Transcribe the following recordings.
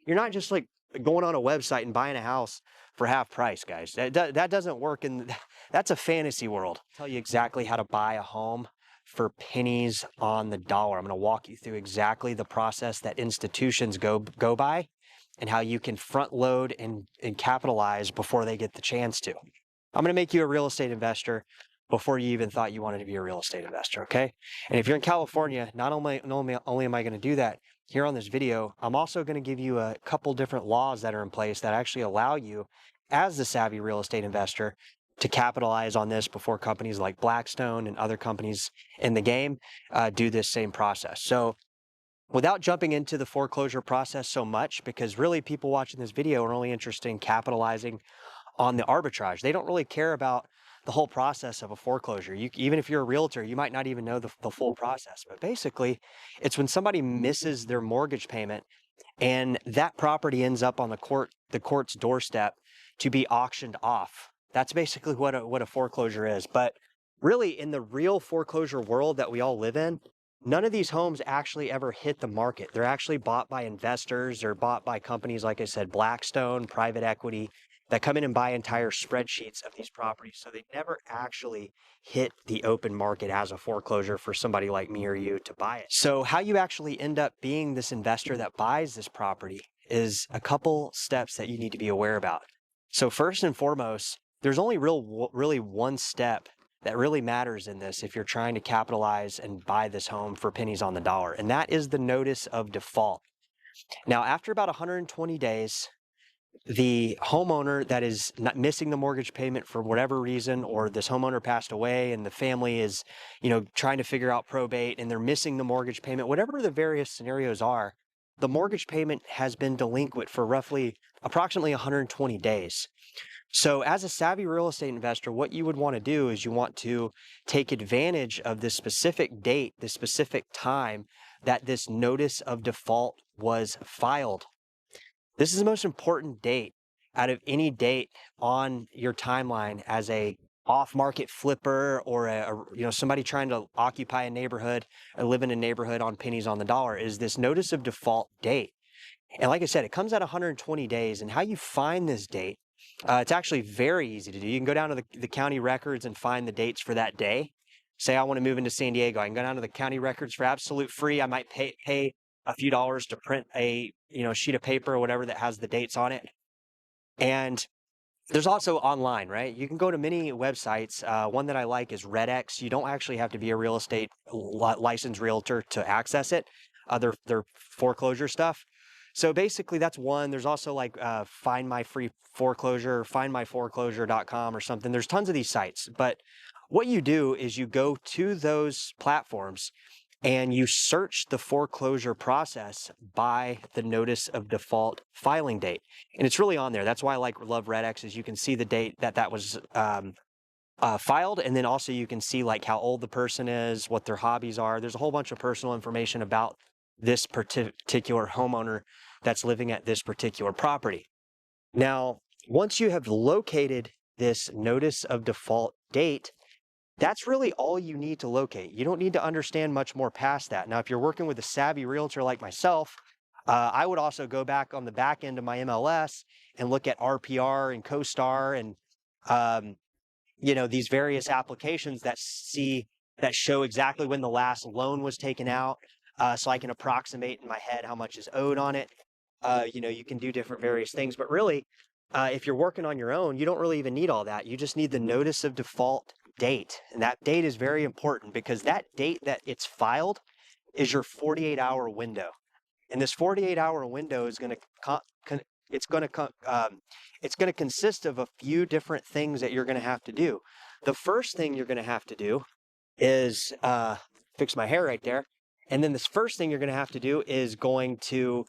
You're not just like going on a website and buying a house for half price, guys. That doesn't work, and that's a fantasy world. I'll tell you exactly how to buy a home for pennies on the dollar. I'm going to walk you through exactly the process that institutions go by, and how you can front load and capitalize before they get the chance to. I'm going to make you a real estate investor before you even thought you wanted to be a real estate investor, okay? And if you're in California, not only am I going to do that here on this video, I'm also going to give you a couple different laws that are in place that actually allow you, as the savvy real estate investor, to capitalize on this before companies like Blackstone and other companies in the game do this same process. So without jumping into the foreclosure process so much, because really people watching this video are only interested in capitalizing on the arbitrage. They don't really care about the whole process of a foreclosure. Even if you're a realtor, you might not even know the full process. But basically, it's when somebody misses their mortgage payment and that property ends up on the court's doorstep to be auctioned off. That's basically what a foreclosure is. But really, in the real foreclosure world that we all live in, none of these homes actually ever hit the market. They're actually bought by investors or bought by companies, like I said, Blackstone, private equity, that come in and buy entire spreadsheets of these properties. So they never actually hit the open market as a foreclosure for somebody like me or you to buy it. So how you actually end up being this investor that buys this property is a couple steps that you need to be aware about. So first and foremost, there's only really one step that really matters in this if you're trying to capitalize and buy this home for pennies on the dollar, and that is the notice of default. Now, after about 120 days, the homeowner that is not missing the mortgage payment for whatever reason, or this homeowner passed away and the family is, trying to figure out probate and they're missing the mortgage payment, whatever the various scenarios are, the mortgage payment has been delinquent for approximately 120 days. So as a savvy real estate investor, what you would want to do is you want to take advantage of this specific date, this specific time that this notice of default was filed. This is the most important date out of any date on your timeline as a off-market flipper or somebody trying to occupy a neighborhood or live in a neighborhood on pennies on the dollar, is this notice of default date. And like I said, it comes at 120 days, and how you find this date, it's actually very easy to do. You can go down to the county records and find the dates for that day. Say I want to move into San Diego. I can go down to the county records for absolute free. I might pay a few dollars to print a sheet of paper or whatever that has the dates on it. And there's also online, right? You can go to many websites. One that I like is RedX. You don't actually have to be a real estate licensed realtor to access it. Their foreclosure stuff. So basically that's one. There's also like Find My Free Foreclosure, findmyforeclosure.com or something. There's tons of these sites. But what you do is you go to those platforms and you search the foreclosure process by the notice of default filing date. And it's really on there. That's why I love RedX, is you can see the date that was filed, and then also you can see like how old the person is, what their hobbies are. There's a whole bunch of personal information about this particular homeowner that's living at this particular property. Now, once you have located this notice of default date, that's really all you need to locate. You don't need to understand much more past that. Now, if you're working with a savvy realtor like myself, I would also go back on the back end of my MLS and look at RPR and CoStar and these various applications that show exactly when the last loan was taken out, so I can approximate in my head how much is owed on it. You can do different various things, but really, if you're working on your own, you don't really even need all that. You just need the notice of default date. And that date is very important, because that date that it's filed is your 48-hour window. And this 48-hour window is going to consist of a few different things that you're going to have to do. The first thing you're going to have to do is fix my hair right there. And then this first thing you're going to have to do is you're going to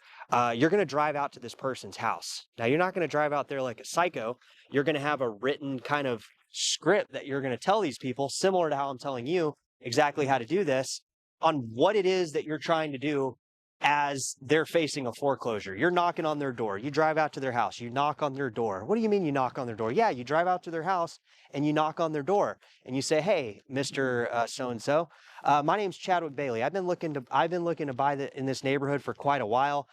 drive out to this person's house. Now, you're not going to drive out there like a psycho. You're going to have a written kind of script that you're going to tell these people, similar to how I'm telling you exactly how to do this, on what it is that you're trying to do as they're facing a foreclosure. You're knocking on their door. You drive out to their house. You knock on their door. What do you mean you knock on their door? Yeah, you drive out to their house and you knock on their door and you say, "Hey, Mr. So-and-so, my name's Chadwick Bailey. I've been looking to buy in this neighborhood for quite a while.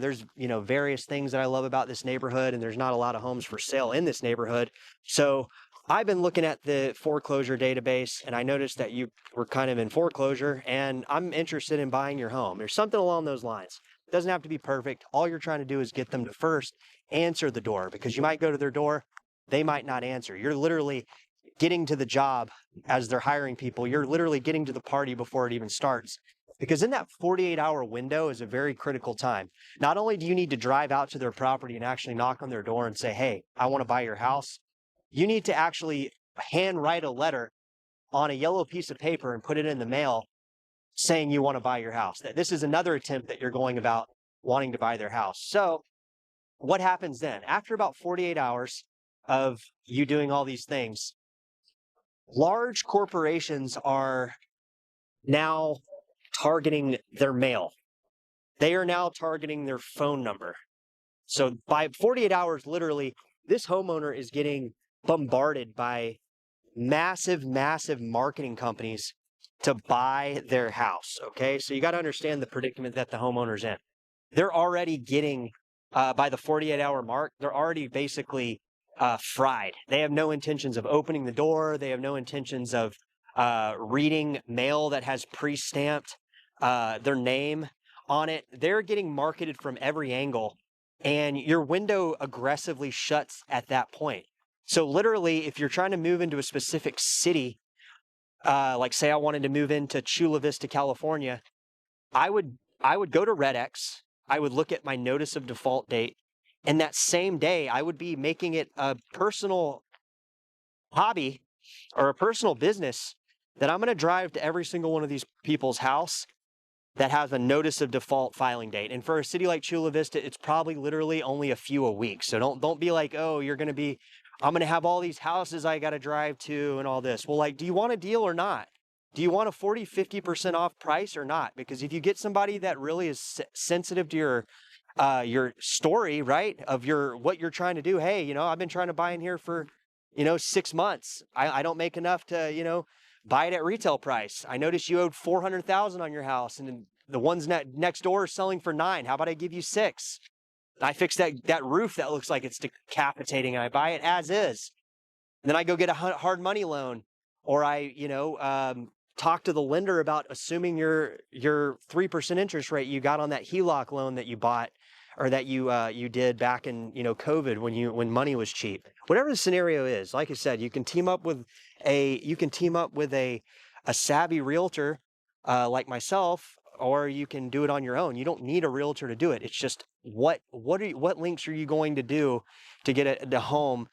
There's various things that I love about this neighborhood, and there's not a lot of homes for sale in this neighborhood. So I've been looking at the foreclosure database, and I noticed that you were kind of in foreclosure, and I'm interested in buying your home," or something along those lines. It doesn't have to be perfect. All you're trying to do is get them to first answer the door, because you might go to their door, they might not answer. You're literally getting to the job as they're hiring people. You're literally getting to the party before it even starts. Because in that 48-hour window is a very critical time. Not only do you need to drive out to their property and actually knock on their door and say, "Hey, I want to buy your house," you need to actually handwrite a letter on a yellow piece of paper and put it in the mail saying you want to buy your house. That this is another attempt that you're going about wanting to buy their house. So what happens then? After about 48 hours of you doing all these things, large corporations are now targeting their mail. They are now targeting their phone number. So by 48 hours, literally, this homeowner is getting bombarded by massive marketing companies to buy their house. Okay, so you got to understand the predicament that the homeowner's in. They're already getting by the 48-hour mark, they're already basically fried. They have no intentions of opening the door. They have no intentions of reading mail that has pre-stamped their name on it. They're getting marketed from every angle, and your window aggressively shuts at that point. So literally, if you're trying to move into a specific city, like say I wanted to move into Chula Vista, California, I would go to RedX. I would look at my notice of default date, and that same day I would be making it a personal hobby or a personal business that I'm going to drive to every single one of these people's house that has a notice of default filing date. And for a city like Chula Vista, it's probably literally only a few a week. So don't be like, "Oh, I'm going to have all these houses I got to drive to and all this." Well, like, do you want a deal or not? Do you want a 40, 50% off price or not? Because if you get somebody that really is sensitive to your story, right, of what you're trying to do, "Hey, I've been trying to buy in here for, 6 months. I don't make enough to, buy it at retail price. I noticed you owed 400,000 on your house, and the ones next door are selling for 9. How about I give you 6? I fix that roof that looks like it's decapitating, and I buy it as is. And then I go get a hard money loan, or I, talk to the lender about assuming your 3% interest rate you got on that HELOC loan that you bought, or that you did back in COVID when money was cheap. Whatever the scenario is, like I said, you can team up with a savvy realtor like myself, or you can do it on your own. You don't need a realtor to do it. It's just what links are you going to do to get a home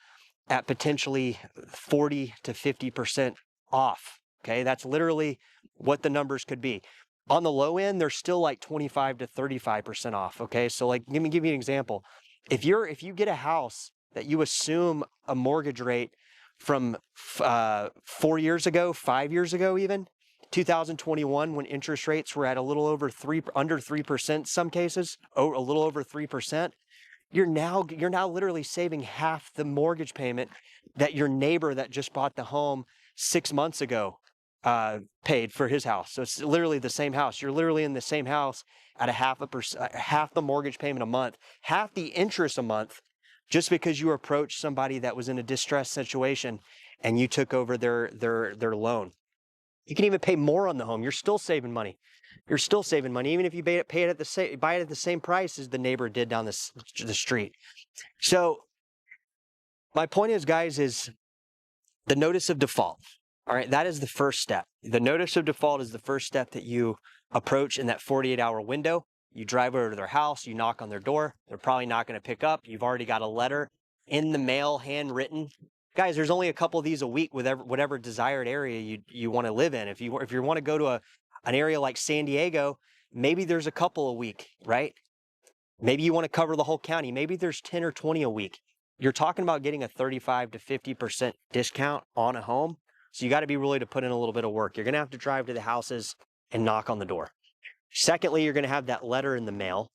at potentially 40 to 50% off? Okay, that's literally what the numbers could be. On the low end, they're still like 25 to 35% off. Okay, so like, let me give you an example. If you get a house that you assume a mortgage rate from 4 years ago, 5 years ago, even 2021, when interest rates were at a little over under 3%, some cases, a little over 3%, you're now literally saving half the mortgage payment that your neighbor that just bought the home 6 months ago paid for his house. So it's literally the same house. You're literally in the same house at half the mortgage payment a month, half the interest a month, just because you approached somebody that was in a distressed situation and you took over their loan. You can even pay more on the home. You're still saving money. You're still saving money, even if you buy it at the same price as the neighbor did down the street. So my point is, guys, is the notice of default. All right, that is the first step. The notice of default is the first step that you approach in that 48-hour window. You drive over to their house, you knock on their door. They're probably not going to pick up. You've already got a letter in the mail, handwritten. Guys, there's only a couple of these a week with whatever desired area you want to live in. If you want to go to an area like San Diego, maybe there's a couple a week, right? Maybe you want to cover the whole county. Maybe there's 10 or 20 a week. You're talking about getting a 35 to 50% discount on a home. So you got to be willing to put in a little bit of work. You're going to have to drive to the houses and knock on the door. Secondly, you're going to have that letter in the mail.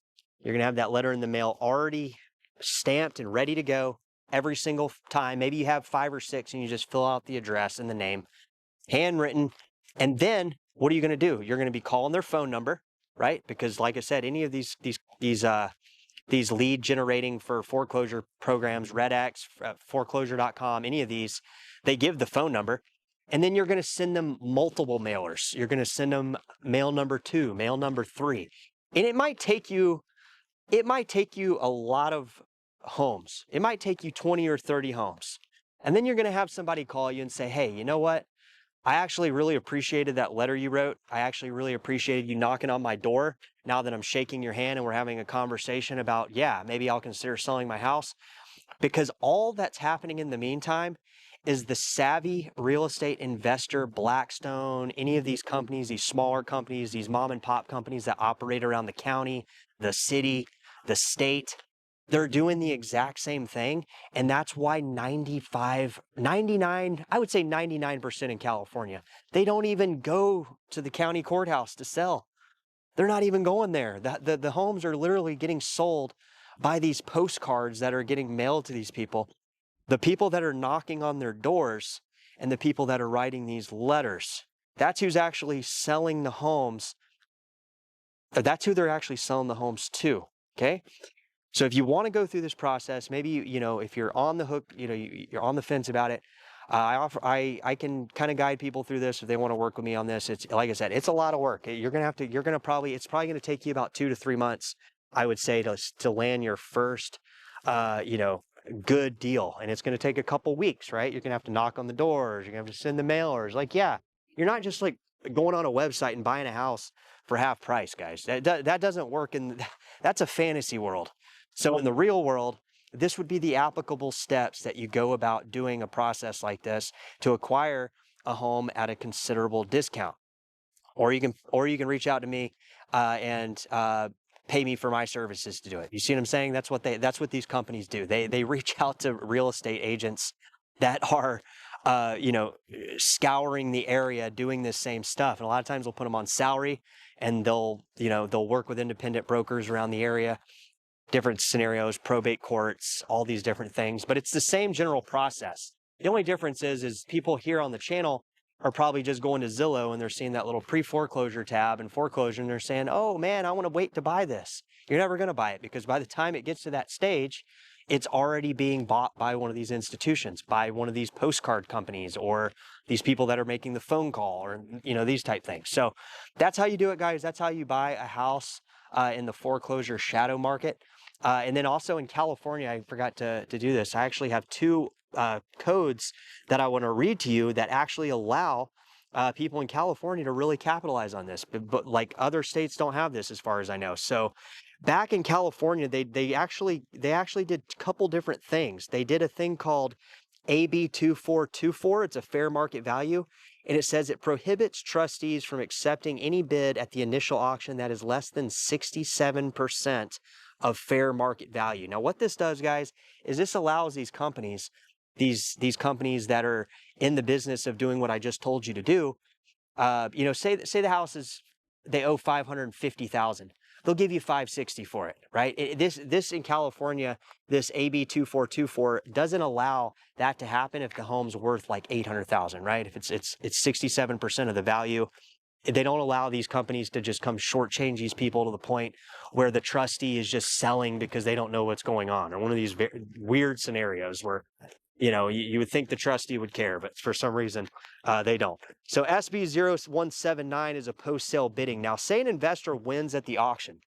You're going to have that letter in the mail already stamped and ready to go every single time. Maybe you have 5 or 6 and you just fill out the address and the name, handwritten. And then what are you going to do? You're going to be calling their phone number, right? Because like I said, any of these lead generating for foreclosure programs, RedX, foreclosure.com, any of these, they give the phone number. And then you're going to send them multiple mailers. You're going to send them mail number 2, mail number 3. And it might take you a lot of homes. It might take you 20 or 30 homes. And then you're going to have somebody call you and say, hey, you know what? I actually really appreciated that letter you wrote. I actually really appreciated you knocking on my door now that I'm shaking your hand and we're having a conversation about, yeah, maybe I'll consider selling my house. Because all that's happening in the meantime is the savvy real estate investor, Blackstone, any of these companies, these smaller companies, these mom and pop companies that operate around the county, the city, the state, they're doing the exact same thing. And that's why 99, I would say 99% in California, they don't even go to the county courthouse to sell. They're not even going there. The homes are literally getting sold by these postcards that are getting mailed to these people. The people that are knocking on their doors and the people that are writing these letters, that's who's actually selling the homes. That's who they're actually selling the homes to, okay? So if you want to go through this process, maybe, if you're on the hook, you're on the fence about it, I can kind of guide people through this if they want to work with me on this. It's like I said, it's a lot of work. It's probably going to take you about 2 to 3 months, I would say, to land your first, good deal. And it's going to take a couple weeks, right? You're going to have to knock on the doors. You're going to have to send the mailers. Like, yeah, you're not just like going on a website and buying a house for half price, guys. That doesn't work. That's a fantasy world. So in the real world, this would be the applicable steps that you go about doing a process like this to acquire a home at a considerable discount. Or you can reach out to me and pay me for my services to do it. You see what I'm saying? That's what these companies do. They reach out to real estate agents that are scouring the area doing this same stuff. And a lot of times they'll put them on salary and they'll work with independent brokers around the area. Different scenarios, probate courts, all these different things, but it's the same general process. The only difference is people here on the channel are probably just going to Zillow and they're seeing that little pre-foreclosure tab and foreclosure and they're saying, oh man, I want to wait to buy this. You're never going to buy it because by the time it gets to that stage, it's already being bought by one of these institutions, by one of these postcard companies or these people that are making the phone call or, these type things. So that's how you do it, guys. That's how you buy a house in the foreclosure shadow market. And then also in California, I forgot to do this. I actually have 2 codes that I want to read to you that actually allow people in California to really capitalize on this. But like other states don't have this as far as I know. So back in California, they actually did a couple different things. They did a thing called AB 2424. It's a fair market value. And it says it prohibits trustees from accepting any bid at the initial auction that is less than 67% of fair market value. Now, what this does, guys, is this allows these companies, these companies that are in the business of doing what I just told you to do, say the house they owe $550,000. They'll give you $560 for it, right? This in California, this AB 2424 doesn't allow that to happen if the home's worth like $800,000, right? If it's 67% of the value. They don't allow these companies to just come shortchange these people to the point where the trustee is just selling because they don't know what's going on, or one of these weird scenarios where, you would think the trustee would care, but for some reason they don't. So SB 0179 is a post-sale bidding. Now, say an investor wins at the auction.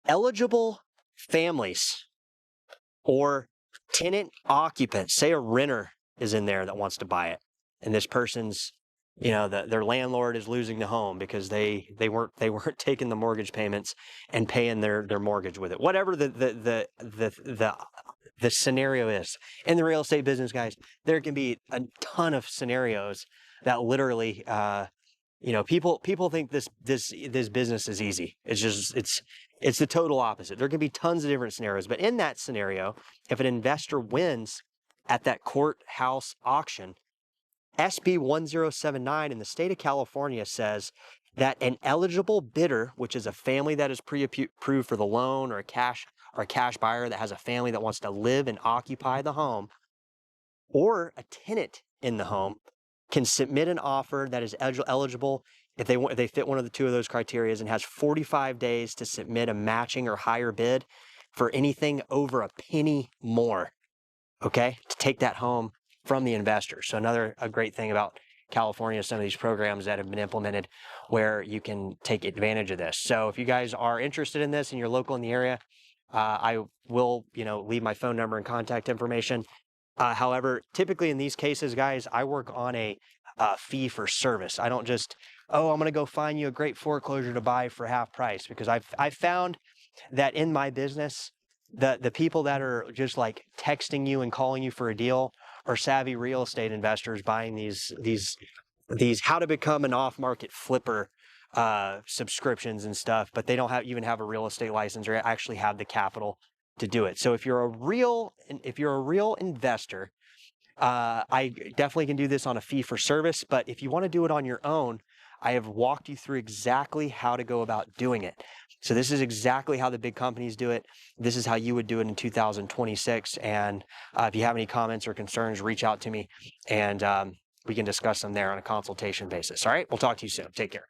Eligible families or tenant occupants, say a renter is in there that wants to buy it, and this person's their landlord is losing the home because they weren't taking the mortgage payments and paying their mortgage with it. Whatever the scenario is in the real estate business, guys, there can be a ton of scenarios that literally, people think this business is easy. It's the total opposite. There can be tons of different scenarios, but in that scenario, if an investor wins at that courthouse auction, SB 1079 in the state of California says that an eligible bidder, which is a family that is pre-approved for the loan, or a cash buyer that has a family that wants to live and occupy the home, or a tenant in the home, can submit an offer that is eligible if they fit one of the two of those criteria, and has 45 days to submit a matching or higher bid for anything over a penny more, okay, to take that home from the investor. So a great thing about California, some of these programs that have been implemented where you can take advantage of this. So if you guys are interested in this and you're local in the area, I will, leave my phone number and contact information. However, typically in these cases, guys, I work on a fee for service. I don't just, I'm going to go find you a great foreclosure to buy for half price, because I've found that in my business, the people that are just like texting you and calling you for a deal are savvy real estate investors buying these how to become an off-market flipper subscriptions and stuff, but they don't even have a real estate license or actually have the capital to do it. So if you're a real investor, I definitely can do this on a fee for service. But if you want to do it on your own, I have walked you through exactly how to go about doing it. So this is exactly how the big companies do it. This is how you would do it in 2026. And if you have any comments or concerns, reach out to me, and we can discuss them there on a consultation basis. All right, we'll talk to you soon. Take care.